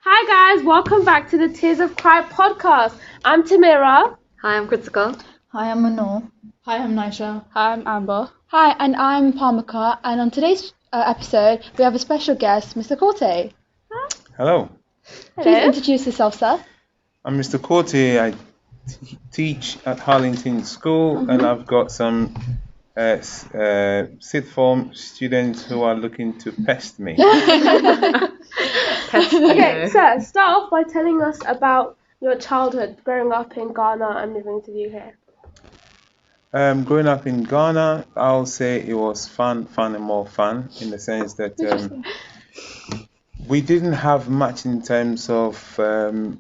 Hi guys, welcome back to the Tears of Cry podcast. I'm Tamira. Hi, I'm Kritika. Hi, I'm Manor. Hi, I'm Nisha. Hi, I'm Amber. Hi, and I'm Parmika. And on today's episode, we have a special guest, Mr. Quartey. Hello, Please introduce yourself, sir. I'm Mr.Quartey. I teach at Harlington School, and I've got some sixth form students who are looking to pest me. Okay, sir, start off by telling us about your childhood growing up in Ghana and moving to the UK. Growing up in Ghana, I'll say it was fun and more fun in the sense that we didn't have much in terms of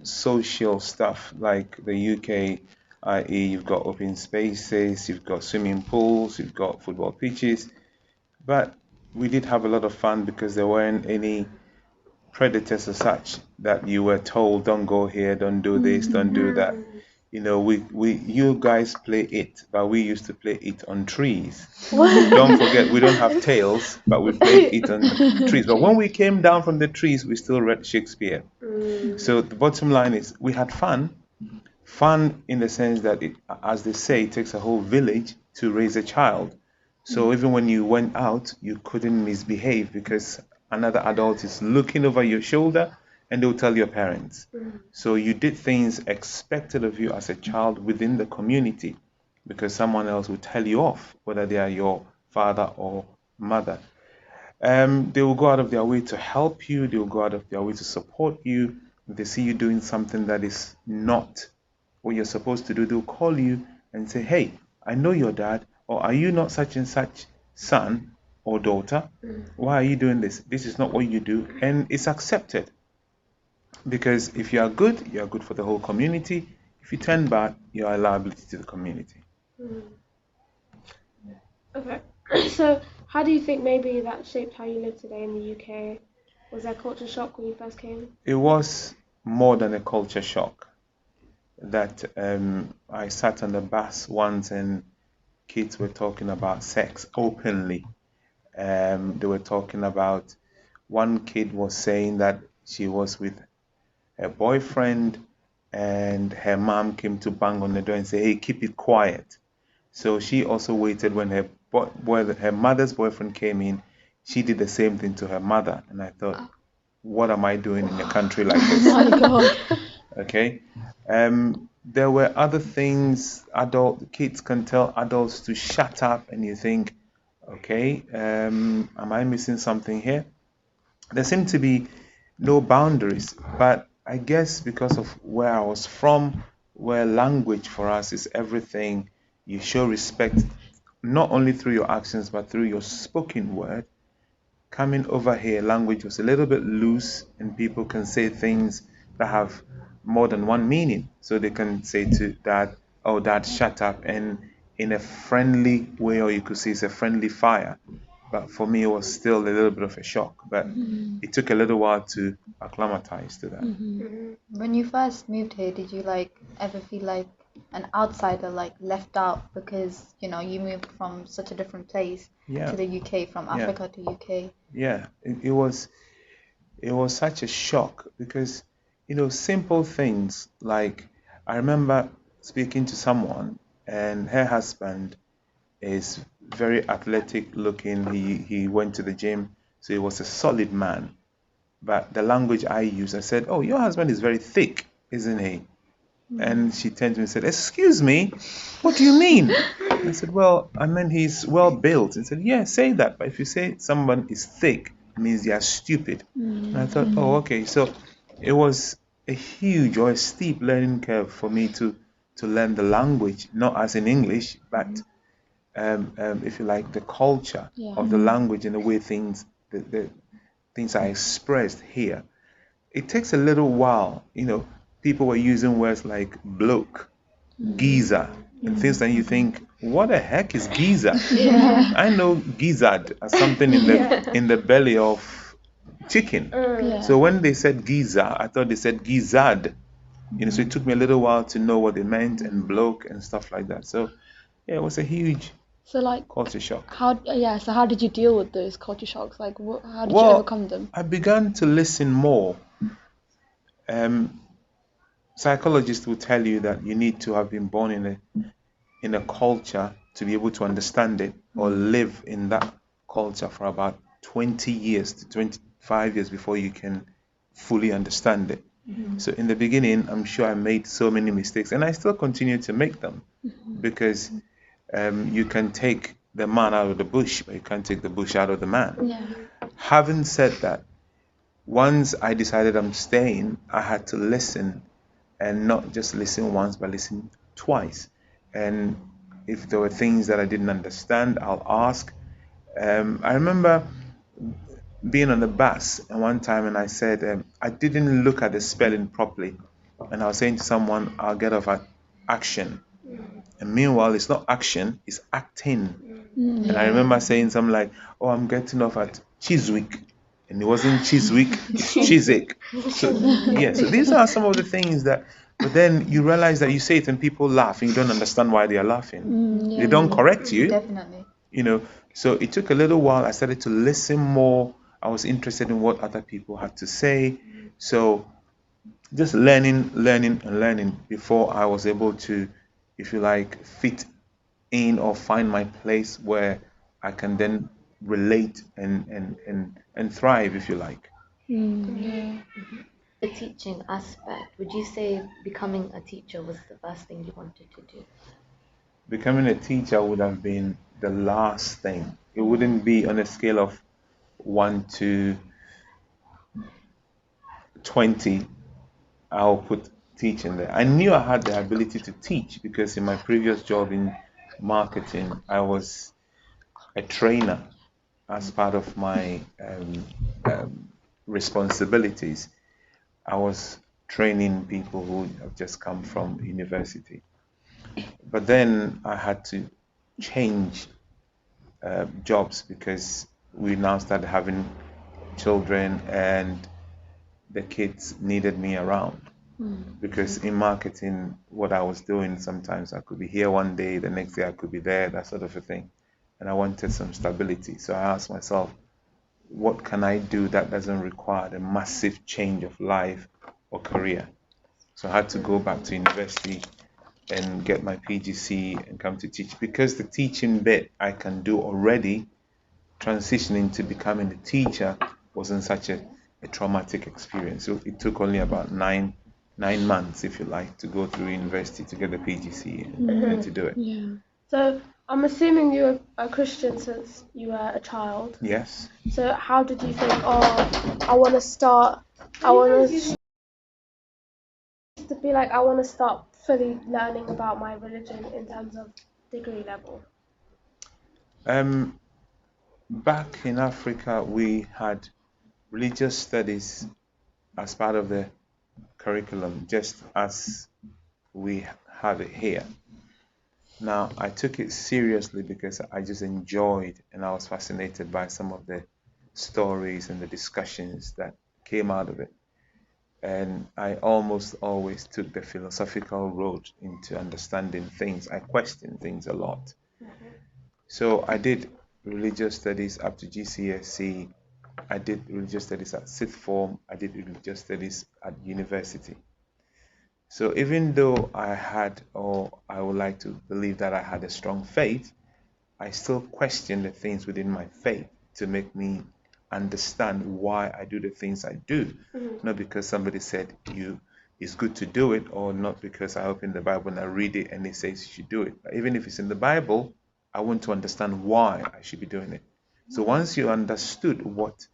social stuff like the UK, i.e. you've got open spaces, you've got swimming pools, you've got football pitches, but we did have a lot of fun because there weren't any predators as such that you were told don't go here, don't do this, don't do that. You know, you guys play it, but we used to play it on trees. Don't forget, we don't have tails, but we played it on trees. But when we came down from the trees, we still read Shakespeare. So the bottom line is we had fun. Fun in the sense that, as they say, it takes a whole village to raise a child. So even when you went out, you couldn't misbehave because another adult is looking over your shoulder and they'll tell your parents. So you did things expected of you as a child within the community because someone else will tell you off, whether they are your father or mother. They will go out of their way to help you. They will go out of their way to support you. If they see you doing something that is not what you're supposed to do, they'll call you and say, hey, I know your dad, or are you not such and such son or daughter? Why are you doing this? This is not what you do. And it's accepted. Because if you are good for the whole community. If you turn bad, you are a liability to the community. Okay. So how do you think maybe that shaped how you live today in the UK? Was there culture shock when you first came? It was more than a culture shock. That I sat on the bus once and kids were talking about sex openly. They were talking about, one kid was saying that she was with her boyfriend and her mom came to bang on the door and say, hey, keep it quiet. So she also waited when her mother's boyfriend came in. She did the same thing to her mother. And I thought, what am I doing in a country like this? Oh my God. Okay. There were other things. Kids can tell adults to shut up, and you think, okay, am I missing something here? There seem to be no boundaries, but I guess because of where I was from, where language for us is everything, you show respect not only through your actions but through your spoken word. Coming over here, language was a little bit loose, and people can say things that have more than one meaning. So they can say to dad, oh, dad, shut up, and in a friendly way, or you could say it's a friendly fire. But for me, it was still a little bit of a shock. But it took a little while to acclimatize to that. When you first moved here, did you ever feel like an outsider, left out because you moved from such a different place to the UK, from Africa to UK? Yeah, it was such a shock because simple things like, I remember speaking to someone and her husband is very athletic looking. He went to the gym, so he was a solid man. But the language I used, I said, oh, your husband is very thick, isn't he? And she turned to me and said, excuse me, what do you mean? I said, well, I meant he's well built. And said, yeah, say that. But if you say someone is thick, it means they are stupid. And I thought, oh, okay. So it was a huge or a steep learning curve for me to learn the language, not as in English, but if you like, the culture of the language and the way things are expressed here. It takes a little while. People were using words like bloke, geezer, and things that you think, what the heck is geezer? I know gizzard as something in the belly of chicken. So when they said geezer, I thought they said gizzard. So it took me a little while to know what they meant, and bloke and stuff like that. So yeah, it was a huge culture shock. How did you deal with those culture shocks? How did you overcome them? I began to listen more. Psychologists will tell you that you need to have been born in a culture to be able to understand it or live in that culture for about 20 years to 25 years before you can fully understand it. So in the beginning, I'm sure I made so many mistakes, and I still continue to make them, because you can take the man out of the bush, but you can't take the bush out of the man. Yeah. Having said that, once I decided I'm staying, I had to listen, and not just listen once, but listen twice. And if there were things that I didn't understand, I'll ask. I remember being on the bus and one time, and I said I didn't look at the spelling properly, and I was saying to someone, "I'll get off at action," and meanwhile it's not action, it's acting. And I remember saying something like, "Oh, I'm getting off at Chiswick," and it wasn't Chiswick, it's Chiswick. So yeah, so these are some of the things that. But then you realize that you say it and people laugh, and you don't understand why they are laughing. They don't correct you. Definitely. So it took a little while. I started to listen more. I was interested in what other people had to say. So just learning before I was able to, if you like, fit in or find my place where I can then relate and thrive, if you like. The teaching aspect, would you say becoming a teacher was the first thing you wanted to do? Becoming a teacher would have been the last thing. It wouldn't be on a scale of 1 to 20. I'll put teaching there. I knew I had the ability to teach because in my previous job in marketing, I was a trainer as part of my responsibilities. I was training people who have just come from university. But then I had to change jobs because we now started having children, and the kids needed me around. Because in marketing, what I was doing, sometimes I could be here one day, the next day I could be there, that sort of a thing. And I wanted some stability. So I asked myself, what can I do that doesn't require a massive change of life or career? So I had to go back to university and get my PGC and come to teach. Because the teaching bit I can do already, transitioning to becoming a teacher wasn't such a traumatic experience. So it took only about nine months, if you like, to go through university to get the PGC and to do it. Yeah. So I'm assuming you were a Christian since you were a child. Yes. So how did you think, I want to start fully learning about my religion in terms of degree level? Back in Africa, we had religious studies as part of the curriculum, just as we have it here. Now, I took it seriously because I just enjoyed and I was fascinated by some of the stories and the discussions that came out of it. And I almost always took the philosophical road into understanding things. I questioned things a lot. So I did religious studies up to GCSE. I did religious studies at sixth form. I did religious studies at university. So even though I would like to believe that I had a strong faith, I still question the things within my faith to make me understand why I do the things I do. Not because somebody said it's good to do it, or not because I open the Bible and I read it and it says you should do it. But even if it's in the Bible, I want to understand why I should be doing it. So once you understood what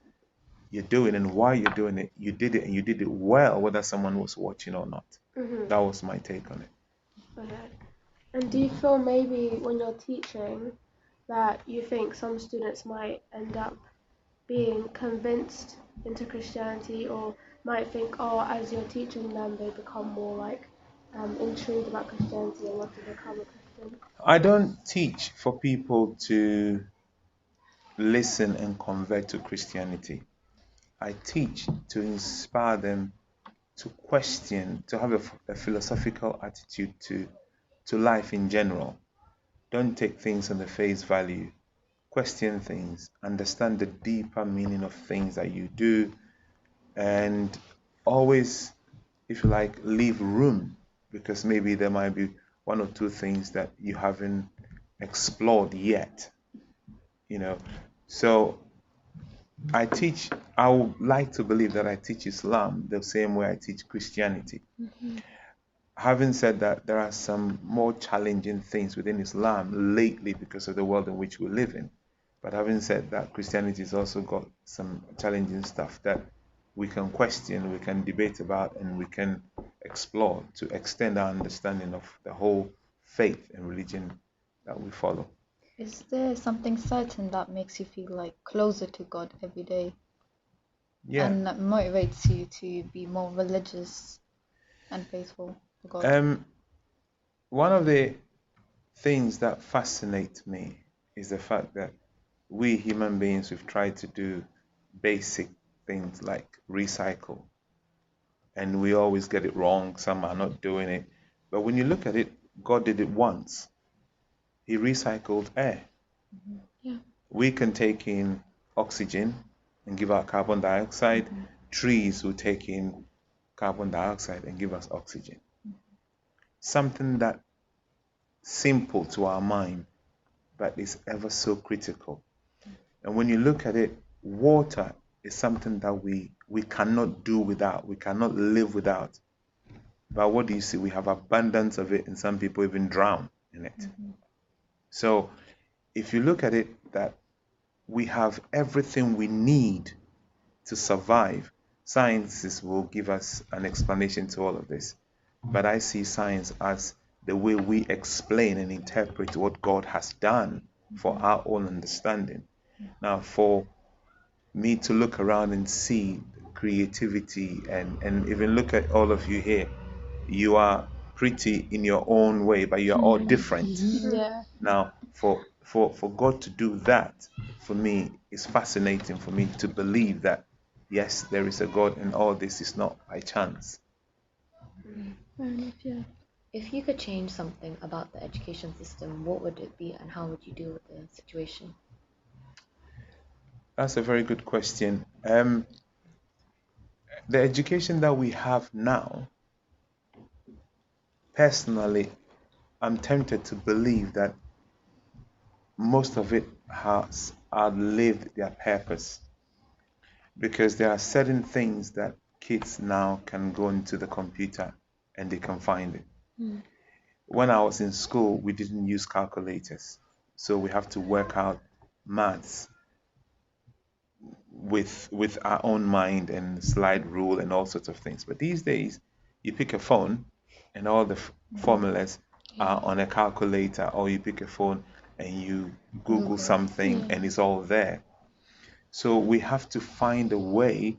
you're doing and why you're doing it, you did it, and you did it well, whether someone was watching or not. That was my take on it. Okay. And do you feel maybe when you're teaching that you think some students might end up being convinced into Christianity, or might think, as you're teaching them, they become more like intrigued about Christianity and want to become a Christian? I don't teach for people to listen and convert to Christianity. I teach to inspire them to question, to have a philosophical attitude to life in general. Don't take things on the face value. Question things, understand the deeper meaning of things that you do, and always if you like, leave room, because maybe there might be one or two things that you haven't explored yet, you know. So I would like to believe that I teach Islam the same way I teach Christianity. Having said that, there are some more challenging things within Islam lately because of the world in which we live in. But having said that, Christianity has also got some challenging stuff that we can question, we can debate about, and we can explore to extend our understanding of the whole faith and religion that we follow. Is there something certain that makes you feel like closer to God every day Yeah. and that motivates you to be more religious and faithful to God? One of the things that fascinate me is the fact that we human beings, we've tried to do basic things like recycle, and we always get it wrong. Some are not doing it. But when you look at it, God did it once. He recycled air. Yeah. We can take in oxygen and give out carbon dioxide. Trees will take in carbon dioxide and give us oxygen. Something that simple to our mind, but is ever so critical. And when you look at it, water is something that we cannot do without, we cannot live without. But what do you see? We have abundance of it, and some people even drown in it. So if you look at it, that we have everything we need to survive. Sciences will give us an explanation to all of this. But I see science as the way we explain and interpret what God has done for our own understanding. Now, for me to look around and see creativity and even look at all of you here, you are pretty in your own way, but you are all different. Yeah. Now, for God to do that, for me, is fascinating for me to believe that, yes, there is a God and all this is not by chance. Fair enough, yeah. If you could change something about the education system, what would it be and how would you deal with the situation? That's a very good question. The education that we have now, personally, I'm tempted to believe that most of it has outlived their purpose, because there are certain things that kids now can go into the computer and they can find it. When I was in school, we didn't use calculators, so we have to work out maths with our own mind and slide rule and all sorts of things. But these days, you pick a phone and all the formulas are on a calculator, or you pick a phone and you Google something and it's all there. So we have to find a way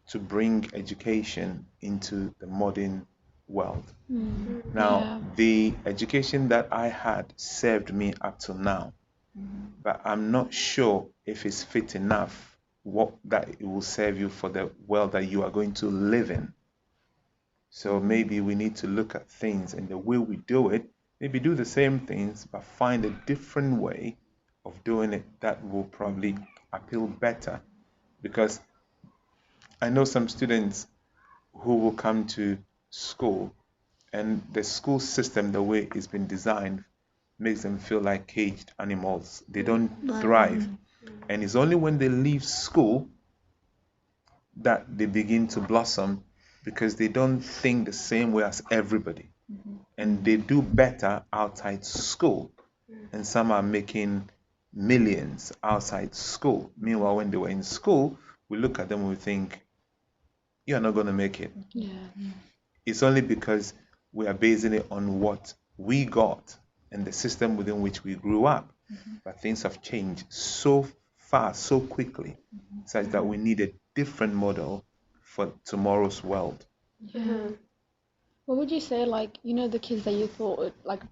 to bring education into the modern world. Now, the education that I had served me up to now, but I'm not sure if it's fit enough that it will serve you for the world that you are going to live in. So maybe we need to look at things and the way we do it, maybe do the same things, but find a different way of doing it that will probably appeal better. Because I know some students who will come to school, and the school system, the way it's been designed, makes them feel like caged animals. They don't thrive. And it's only when they leave school that they begin to blossom, because they don't think the same way as everybody. And they do better outside school. And some are making millions outside school. Meanwhile, when they were in school, we look at them and we think, you're not going to make it. It's only because we are basing it on what we got and the system within which we grew up. But things have changed so fast, so quickly, such that we need a different model for tomorrow's world. What would you say, like, you know, the kids that you thought, like,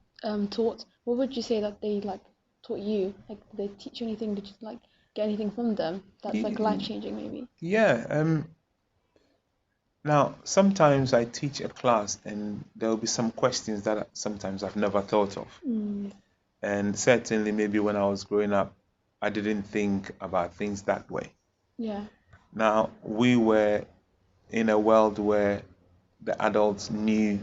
taught, what would you say that they, like, taught you? Like, did they teach you anything? Did you, like, get anything from them that's, like, life-changing, maybe? Yeah. Now, sometimes I teach a class and there will be some questions that sometimes I've never thought of. And certainly, maybe when I was growing up, I didn't think about things that way. Yeah. Now, we were in a world where the adults knew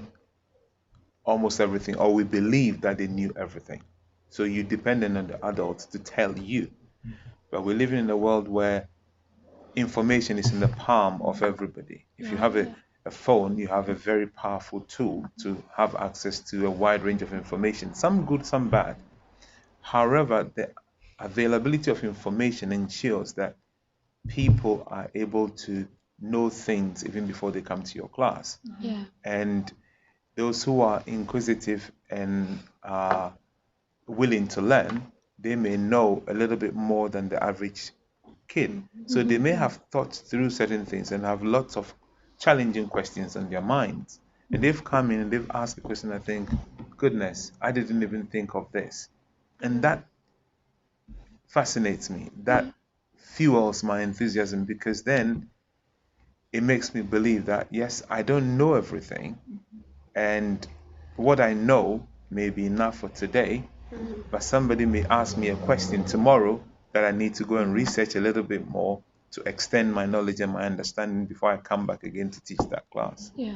almost everything, or we believe that they knew everything. So you're dependent on the adults to tell you. But we're living in a world where information is in the palm of everybody. If you have a phone, you have a very powerful tool to have access to a wide range of information, some good, some bad. However, the availability of information ensures that people are able to know things even before they come to your class. Yeah. And those who are inquisitive and are willing to learn, they may know a little bit more than the average kid. So they may have thought through certain things and have lots of challenging questions on their minds. And they've come in and they've asked a question, I think, goodness, I didn't even think of this. And that fascinates me. That fuels my enthusiasm, because then it makes me believe that, yes, I don't know everything. And what I know may be enough for today, but somebody may ask me a question tomorrow that I need to go and research a little bit more to extend my knowledge and my understanding before I come back again to teach that class. Yeah.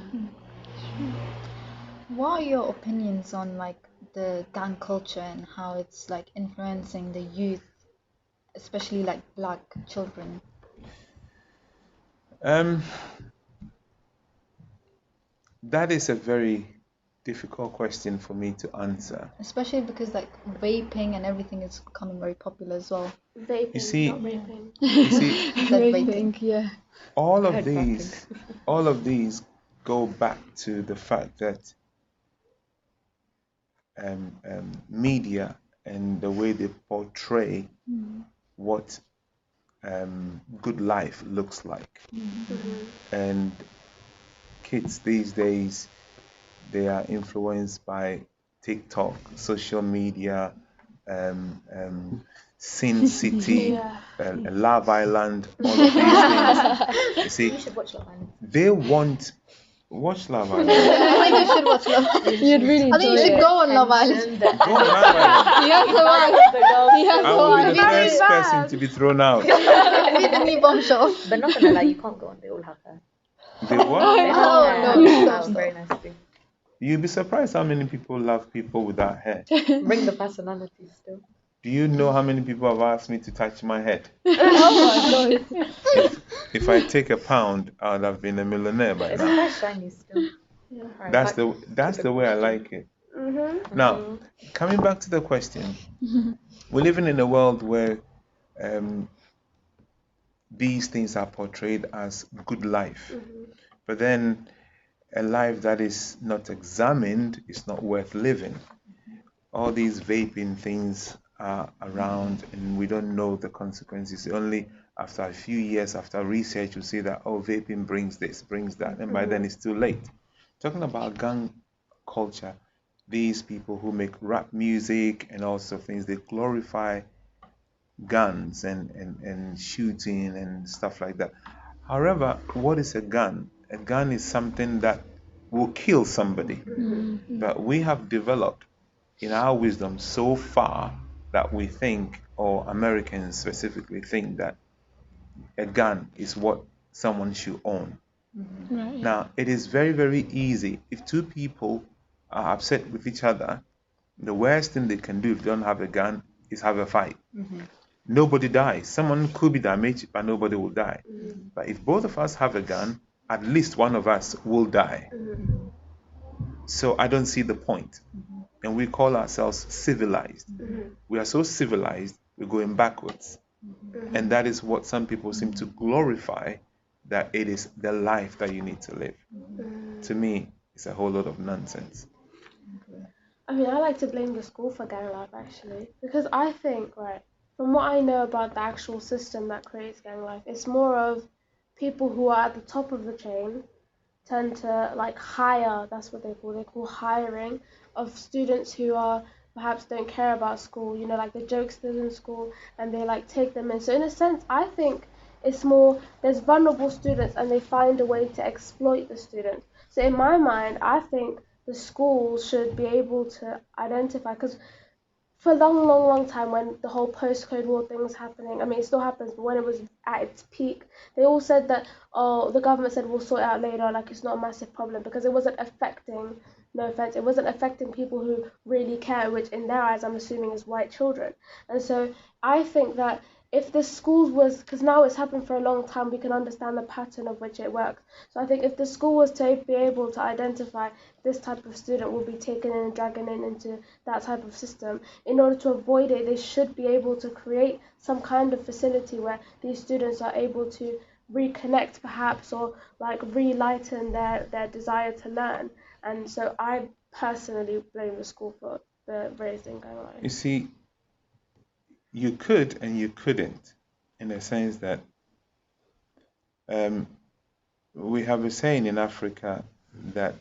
What are your opinions on like the gang culture and how it's like influencing the youth, especially like black children? That is a very difficult question for me to answer. Especially because like vaping and everything is becoming very popular as well. Vaping, You see- not raping. You see, That I vaping. think, yeah. all of Heard these go back to the fact that media and the way they portray what good life looks like. And kids these days, they are influenced by TikTok, social media, Sin City, Love Island, all of these things. You see, You should watch Love Island. they want watch Love Island. I think you should watch Love Island. You'd really I think you enjoy should it. go on Love Island. Go on Love Island. He has to watch. He has I to will watch. be the first person to be thrown out. Be the new bombshell. But not gonna lie, you can't go on. They all have hair. They what? They have Oh, hair. no, They stop, have very nice things. You'll be surprised how many people love people without hair. Bring the personality still. Do you know how many people have asked me to touch my head? Oh my god. If I take a pound, I would have been a millionaire by It's now. quite shiny still. Alright, That's back to the way I question. like it. Now, coming back to the question, we're living in a world where these things are portrayed as good life, but then a life that is not examined is not worth living. All these vaping things are around and we don't know the consequences. Only after a few years, after research, you see that, oh, vaping brings this, brings that, and by then it's too late. Talking about gang culture, these people who make rap music and all sorts of things, they glorify guns and shooting and stuff like that. However, what is a gun? A gun is something that will kill somebody. But we have developed in our wisdom so far that we think, or Americans specifically think, that a gun is what someone should own. Right. Now, it is very, very easy. If two people are upset with each other, the worst thing they can do if they don't have a gun is have a fight. Nobody dies. Someone could be damaged, but nobody will die. But if both of us have a gun, at least one of us will die. So I don't see the point. And we call ourselves civilized. We are so civilized, we're going backwards. And that is what some people seem to glorify, that it is the life that you need to live. To me, it's a whole lot of nonsense. I mean, I like to blame the school for gang life, actually, because I think, right, from what I know about the actual system that creates gang life, it's more of people who are at the top of the chain tend to like hire, that's what they call hiring of students who are perhaps don't care about school, you know, like the jokesters in school, and they like take them in. So in a sense, I think it's more, there's vulnerable students and they find a way to exploit the students. So in my mind, I think the schools should be able to identify, because for a long time, when the whole post-Code War thing was happening, I mean, it still happens, but when it was at its peak, they all said that, oh, the government said we'll sort it out later, like it's not a massive problem, because it wasn't affecting, no offense, it wasn't affecting people who really care, which in their eyes, I'm assuming, is white children. And so I think that if the schools was, because now it's happened for a long time, we can understand the pattern of which it works. So I think if the school was to be able to identify this type of student will be taken in and dragging in into that type of system, in order to avoid it, they should be able to create some kind of facility where these students are able to reconnect perhaps, or like relighten their desire to learn. And so I personally blame the school for the very thing going on. You see, you could and you couldn't, in the sense that we have a saying in Africa that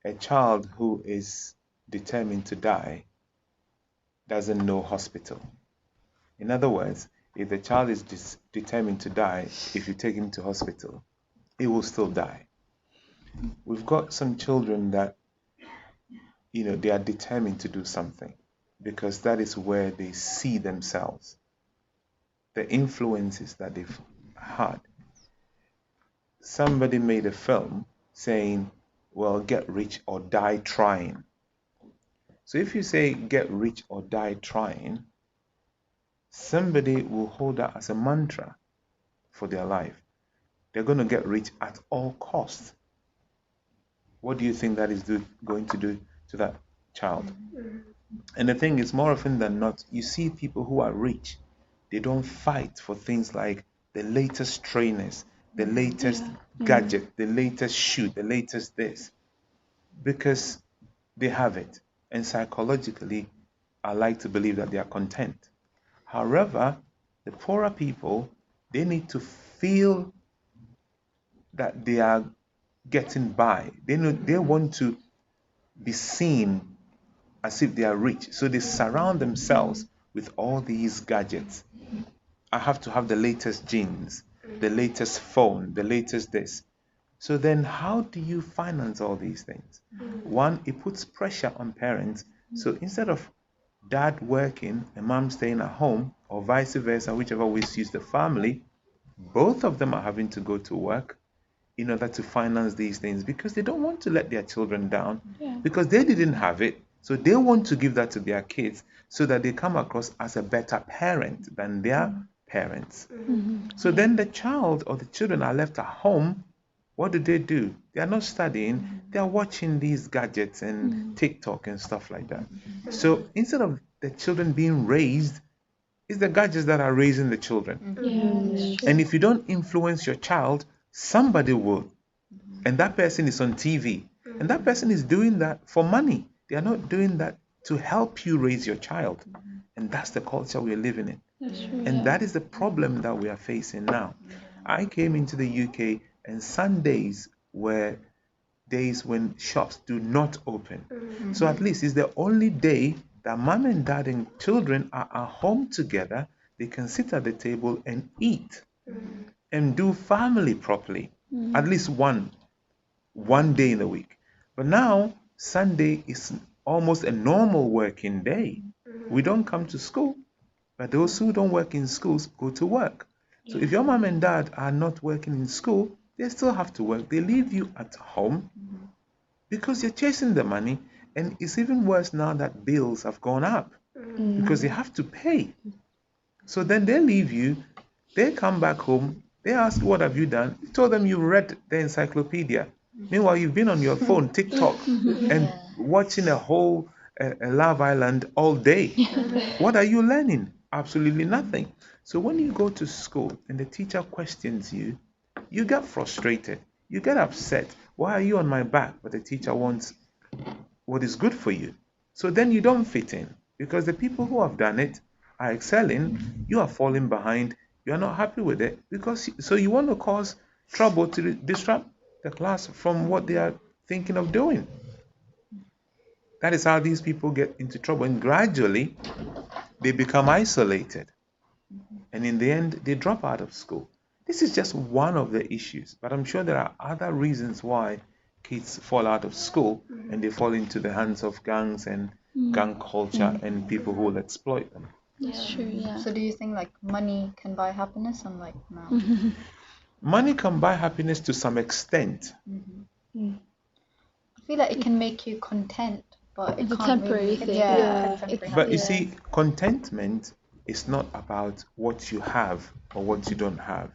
a child who is determined to die doesn't know hospital. In other words, if the child is determined to die, if you take him to hospital, he will still die. We've got some children that, they are determined to do something because that is where they see themselves, the influences that they've had. Somebody made a film saying, well, get rich or die trying. So if you say get rich or die trying, somebody will hold that as a mantra for their life. They're going to get rich at all costs. What do you think that is going to do to that child? And the thing is, more often than not, you see people who are rich, they don't fight for things like the latest trainers, the latest gadget, the latest shoe, the latest this, because they have it. And psychologically, I like to believe that they are content. However, the poorer people, they need to feel that they are getting by. They want to be seen as if they are rich. So they surround themselves with all these gadgets. I have to have the latest jeans, the latest phone, the latest this. So then how do you finance all these things? One, it puts pressure on parents. So instead of dad working and mom staying at home, or vice versa, whichever way suits the family, both of them are having to go to work in order to finance these things, because they don't want to let their children down, because they didn't have it. So they want to give that to their kids so that they come across as a better parent than their parents. So then the child or the children are left at home. What do? They are not studying. They are watching these gadgets and TikTok and stuff like that. So instead of the children being raised, it's the gadgets that are raising the children. And if you don't influence your child, somebody will. And that person is on TV. And that person is doing that for money. They are not doing that to help you raise your child. And that's the culture we are living in. And that is the problem that we are facing now. I came into the UK, and Sundays were days when shops do not open. So at least it's the only day that mom and dad and children are at home together. They can sit at the table and eat and do family properly. At least one day in a week. But now Sunday is almost a normal working day. We don't come to school, but those who don't work in schools go to work. So if your mom and dad are not working in school, they still have to work. They leave you at home because you're chasing the money. And it's even worse now that bills have gone up because they have to pay. So then they leave you, they come back home, they ask, what have you done? You told them you read the encyclopedia. Meanwhile, you've been on your phone, TikTok, and watching a whole Love Island all day. What are you learning? Absolutely nothing. So when you go to school and the teacher questions you, you get frustrated. You get upset. Why are you on my back? But the teacher wants what is good for you. So then you don't fit in, because the people who have done it are excelling. You are falling behind. You are not happy with it, because so you want to cause trouble to disrupt the class from what they are thinking of doing. That is how these people get into trouble, and gradually they become isolated, and in the end they drop out of school. This is just one of the issues, but I'm sure there are other reasons why kids fall out of school and they fall into the hands of gangs and gang culture and people who will exploit them. That's true, yeah. So do you think like money can buy happiness? I'm like, no. Money can buy happiness to some extent. I feel like it can make you content, but it It's a can't temporary really, thing. yeah, It's- But you Yeah. see, contentment is not about what you have or what you don't have.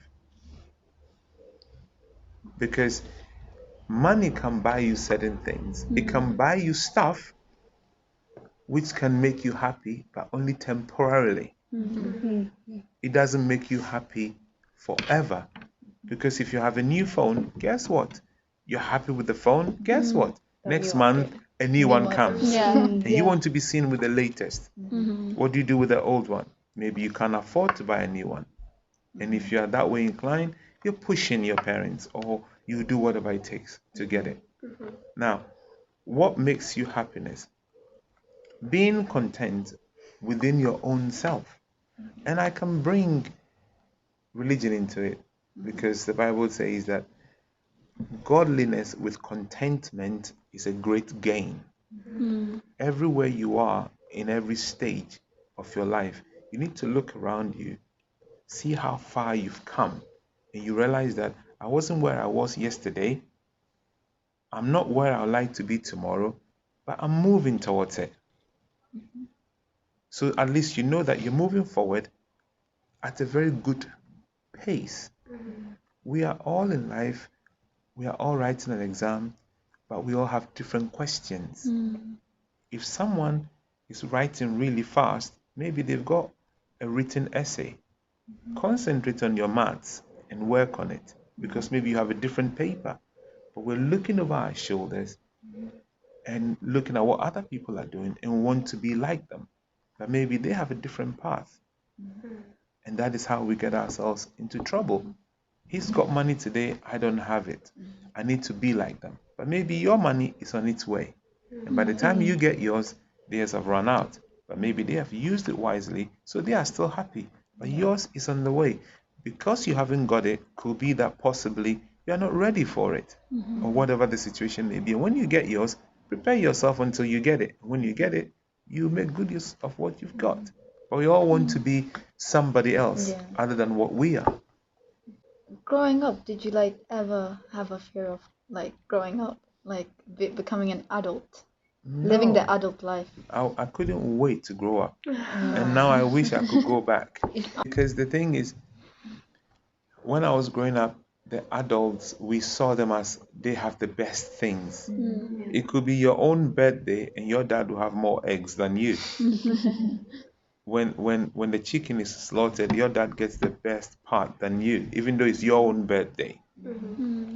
Because money can buy you certain things. It can buy you stuff which can make you happy, but only temporarily. It doesn't make you happy forever. Because if you have a new phone, guess what? You're happy with the phone, guess what? Next month, a new one comes. Yeah. And you want to be seen with the latest. What do you do with the old one? Maybe you can't afford to buy a new one. And if you are that way inclined, you're pushing your parents, or you do whatever it takes to get it. Now, what makes you happiness? Being content within your own self. And I can bring religion into it, because the Bible says that godliness with contentment is a great gain. Everywhere you are, in every stage of your life, you need to look around you, see how far you've come, and you realize that I wasn't where I was yesterday. I'm not where I'd like to be tomorrow, but I'm moving towards it. So at least you know that you're moving forward at a very good pace. We are all in life, we are all writing an exam, but we all have different questions. If someone is writing really fast, maybe they've got a written essay. Concentrate on your maths and work on it, because maybe you have a different paper. But we're looking over our shoulders and looking at what other people are doing and want to be like them. But maybe they have a different path. And that is how we get ourselves into trouble. He's got money today, I don't have it. I need to be like them. But maybe your money is on its way. And by the time you get yours, theirs have run out. But maybe they have used it wisely, so they are still happy. But yours is on the way. Because you haven't got it, could be that possibly you're not ready for it, or whatever the situation may be. And when you get yours, prepare yourself until you get it. When you get it, you make good use of what you've got. But we all want to be somebody else other than what we are. Growing up, did you like ever have a fear of like growing up, like becoming an adult, living the No, adult life? I couldn't wait to grow up. And now I wish I could go back. Because the thing is, when I was growing up, the adults, we saw them as they have the best things. It could be your own birthday and your dad will have more eggs than you. When the chicken is slaughtered, your dad gets the best part than you, even though it's your own birthday.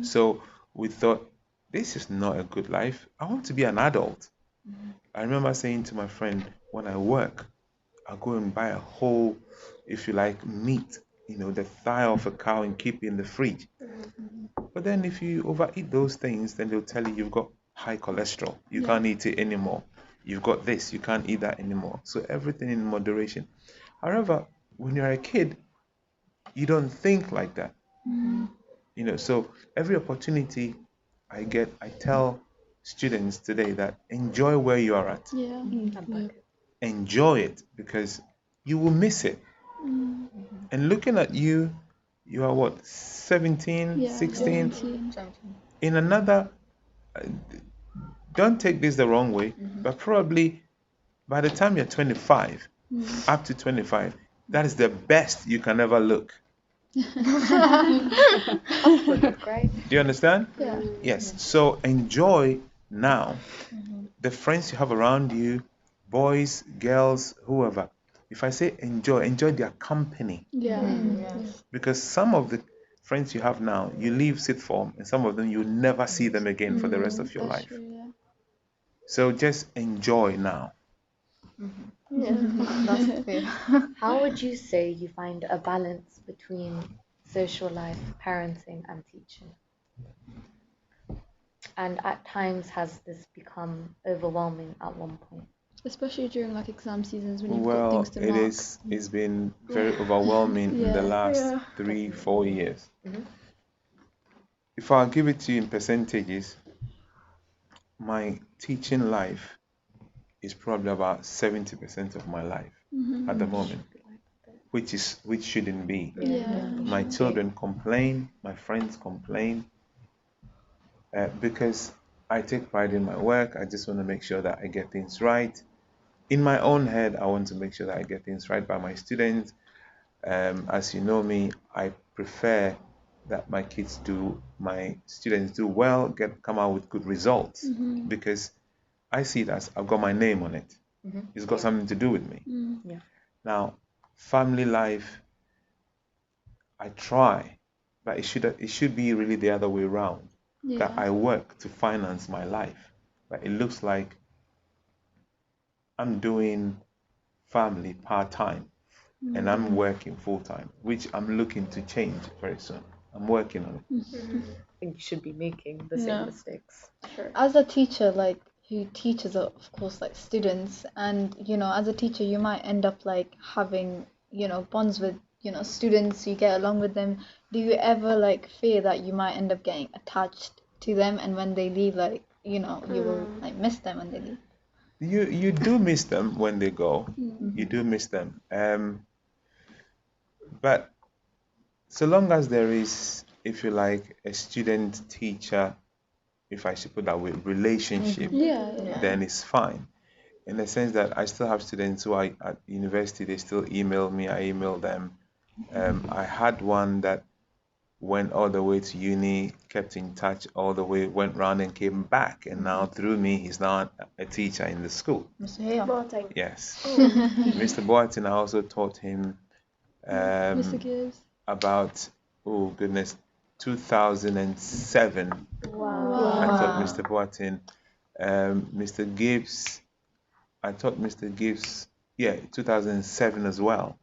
So we thought, this is not a good life. I want to be an adult. I remember saying to my friend, when I work, I'll go and buy a whole, if you like, meat, the thigh of a cow, and keep it in the fridge. But then if you overeat those things, then they'll tell you you've got high cholesterol. You can't eat it anymore. You've got this, you can't eat that anymore. So everything in moderation. However, when you're a kid, you don't think like that. So every opportunity I get, I tell students today that enjoy where you are at. Yeah. Enjoy it, because you will miss it. And looking at you, you are what, 17, 16? 17. In another, don't take this the wrong way, but probably by the time you're 25, up to 25, that is the best you can ever look. Great. Do you understand? Yeah. Yes. So enjoy now the friends you have around you, boys, girls, whoever. If I say enjoy their company. Yeah. Because some of the friends you have now, you leave sixth form, and some of them you'll never see them again for the rest of your life. True, yeah. So just enjoy now. That's fair. How would you say you find a balance between social life, parenting, and teaching? And at times has this become overwhelming at one point? Especially during like exam seasons when you've got things to mark. It's been very overwhelming in the last 3-4 years. If I give it to you in percentages, my teaching life is probably about 70% of my life at the moment, which shouldn't be. Yeah. My children complain, my friends complain, because I take pride in my work. I just want to make sure that I get things right. In my own head, I want to make sure that I get things right by my students. As you know me, I prefer that my students do well, come out with good results, because I see it as I've got my name on it. It's got something to do with me. Yeah. Now, family life, I try, but it should be really the other way around. That I work to finance my life, but it looks like I'm doing family part-time and I'm working full-time, which I'm looking to change very soon. I'm working on it. I think you should be making the same mistakes. As a teacher, like who teaches, of course, like students, and as a teacher, you might end up like having bonds with students. You get along with them. Do you ever like fear that you might end up getting attached to them, and when they leave, like you will like miss them when they leave? You do miss them when they go. You do miss them. But so long as there is, if you like, a student-teacher, if I should put that way, relationship, then it's fine. In the sense that I still have students who are at university, they still email me, I email them. I had one that went all the way to uni, kept in touch all the way, went round and came back, and now through me, he's now a teacher in the school. Boateng. Yes. Mr. Boateng, I also taught him Mr. Gibbs. about, oh goodness, 2007. I taught Mr. Boateng. Mr. Gibbs, I taught Mr. Gibbs, 2007 as well.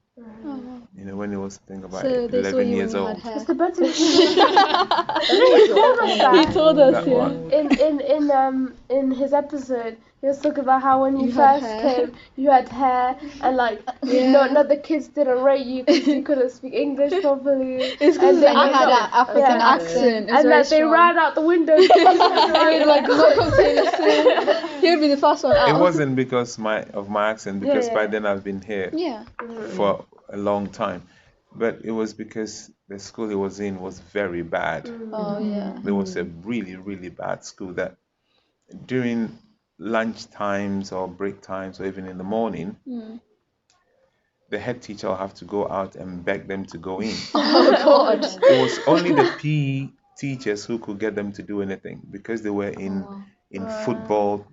When he was, I think, about So they saw 11 you years when you old. had hair. Mr. Button. He told us, In his episode, he was talking about how when you You had first hair. came, you had hair, and like not the kids didn't rate you because you couldn't speak English properly. It's because And you had an African Yeah. accent. It's And very that they strong. ran out the window. And you'd like, welcome to the He would be the first one out. It wasn't because of my accent, because by Yeah. then I've been here Yeah. for a long time. But it was because the school he was in was very bad. Oh, yeah. There was a really, really bad school that during lunch times or break times or even in the morning, the head teacher will have to go out and beg them to go in. Oh, God. It was only the PE teachers who could get them to do anything, because they were in football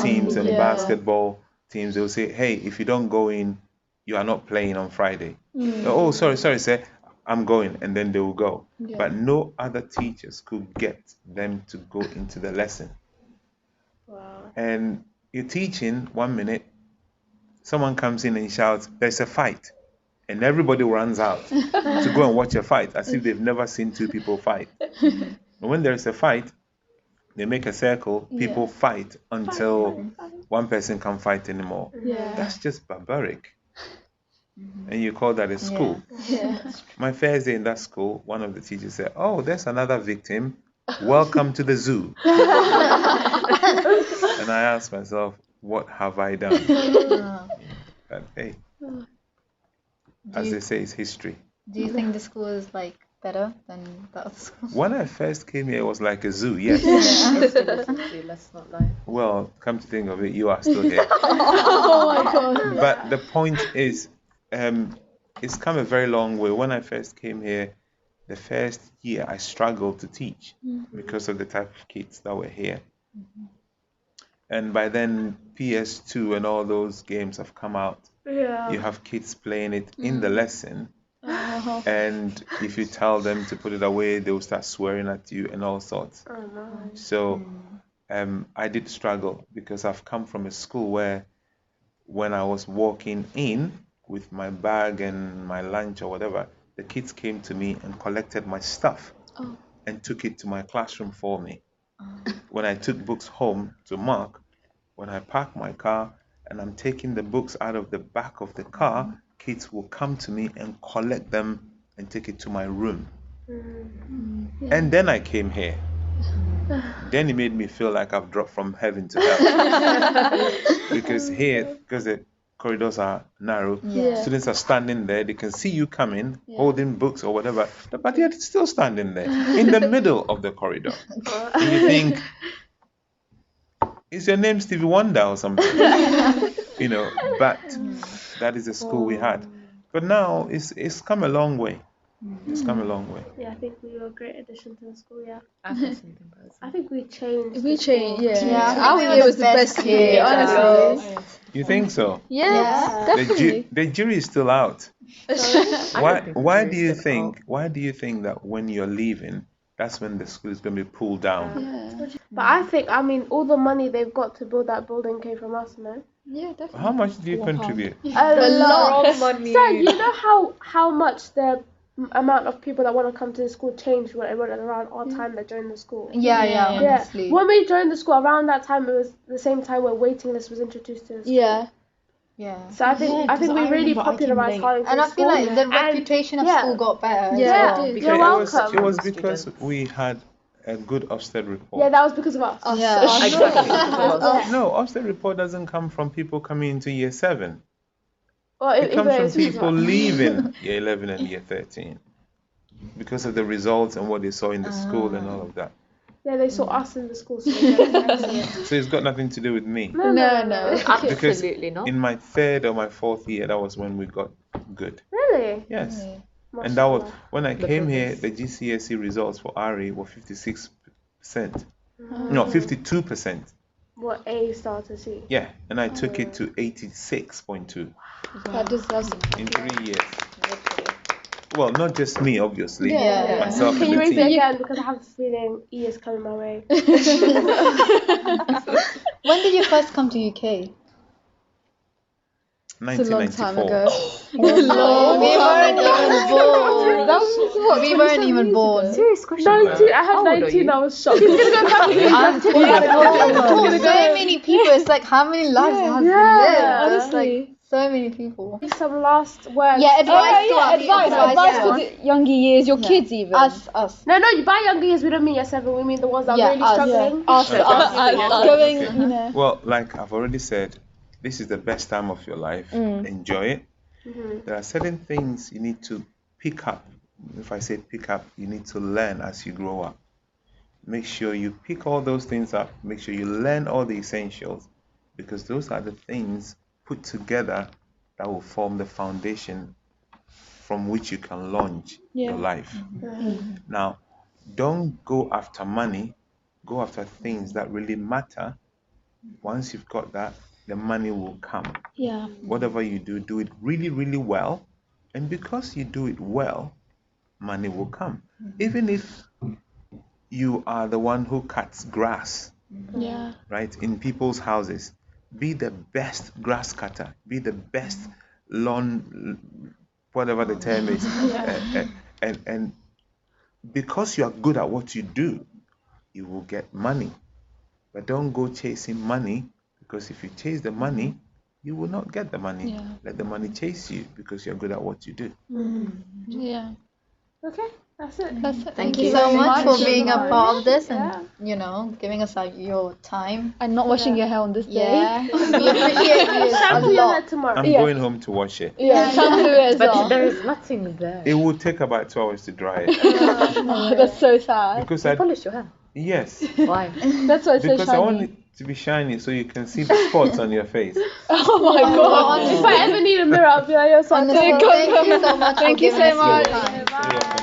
teams and basketball teams. They will say, hey, if you don't go in, you are not playing on Friday. Oh, sorry, sir, I'm going, and then they will go. But no other teachers could get them to go into the lesson. Wow. And you're teaching 1 minute, someone comes in and shouts, there's a fight. And everybody runs out to go and watch a fight, as if they've never seen two people fight. And when there's a fight, they make a circle, people fight until one person can't fight anymore. Yeah. That's just barbaric. And you call that a school? Yeah. My first day in that school, one of the teachers said, oh, there's another victim. Welcome to the zoo. And I asked myself, what have I done? But hey, as they say, it's history. Do you think the school is like better than the other schools? When I first came here, it was like a zoo, yes. Let's not lie. Well, come to think of it, you are still here. Oh, my God. But the point is, it's come a very long way. When I first came here, the first year, I struggled to teach because of the type of kids that were here. And by then, PS2 and all those games have come out. Yeah. You have kids playing it in the lesson. And if you tell them to put it away, they will start swearing at you and all sorts. Oh, no. So I did struggle, because I've come from a school where when I was walking in with my bag and my lunch or whatever, the kids came to me and collected my stuff and took it to my classroom for me. When I took books home to mark, when I park my car and I'm taking the books out of the back of the car, kids will come to me and collect them and take it to my room. And then I came here. Then it made me feel like I've dropped from heaven to hell. Because the corridors are narrow, Yeah. students are standing there, they can see you coming, holding books or whatever, but they're still standing there in the middle of the corridor. And you think, is your name Stevie Wonder or something? But that is the school we had. But now it's come a long way. It's come a long way. Yeah, I think we were a great addition to the school. Yeah, I've got something personal. I think we changed. We the changed, school. Yeah. Our year was the best year, honestly. You think so? Yes, definitely. The jury is still out. think Why the do jury you is still think? Why do you think that when you're leaving, that's when the school is going to be pulled down? Yeah, But I think, all the money they've got to build that building came from us, no? yeah, definitely. How much do you contribute? A lot. money. So you know how much the amount of people that want to come to the school changed when it went around our time that joined the school. Yeah, honestly. When we joined the school, around that time, it was the same time when waiting list was introduced to the school. Yeah. Yeah. So I think we really popularized Harlington And I feel like the and- reputation of yeah. school got better. as Yeah, well, it did. because- You're It was welcome. because we had a good Ofsted report. Yeah, that was because of us. Yeah. Exactly. No, Ofsted report doesn't come from people coming into year 7. Well, It comes either from it's because of people us. leaving year 11 and year 13 because of the results and what they saw in the school and all of that. Yeah, they saw us in the school. So they got excellent. So it's got nothing to do with me. No. Because Absolutely not. in my 3rd or my 4th year, that was when we got good. Really? Yes. And that was when I The came here. progress. The GCSE results for RE were 56%. No, 52%. What A star to C? Yeah, and I took it to 86.2 That's in 3 years. Well, not just me, obviously. Yeah. Myself Can and you the read team. it again, because I have a feeling E is coming my way. When did you first come to UK? a long time 1994. ago. We weren't even born. That was what, We weren't 27 even years born. ago? Serious question. 19, I How had old are 19, you? I was shocked. He's gonna go back again. I'm 24. So many people. It's like how many lives have been lived? It's like Honestly. so many people. Some last words. Yeah, advice to our Advice yeah. for the younger years, your kids even. Us. No, by younger years, we don't mean year 7. We mean the ones that Yeah, are really us. struggling. Us. Going, Okay. you know. Well, like I've already said, this is the best time of your life. Enjoy it. There are certain things you need to pick up. If I say pick up, you need to learn as you grow up. Make sure you pick all those things up. Make sure you learn all the essentials, because those are the things put together that will form the foundation from which you can launch your life. Now, don't go after money. Go after things that really matter. Once you've got that, the money will come. Yeah. Whatever you do, do it really, really well. And because you do it well, money will come. Even if you are the one who cuts grass, Yeah. right, in people's houses, be the best grass cutter, be the best lawn, whatever the term is. And because you are good at what you do, you will get money. But don't go chasing money, because if you chase the money, you will not get the money. Yeah. Let the money chase you, because you're good at what you do. Yeah. Okay, that's it. That's it. Thank you so much for being a much. part of this and Yeah. giving us your time. And not washing your hair on this day. Yeah, we appreciate you a Shampoo your lot. head tomorrow. I'm going home to wash it. Yeah. Shampoo as But well. there is nothing there. It will take about 2 hours to dry it. Oh, that's so sad. Because You I, polish your hair. yes, Why? That's why it's so because I want shiny. it to be shiny so you can see the spots on your face. Oh my god. If I ever need a mirror, I'll be like, yo, son, Honestly, come on. thank you so much. Thank for you giving so us your much. time. You're welcome.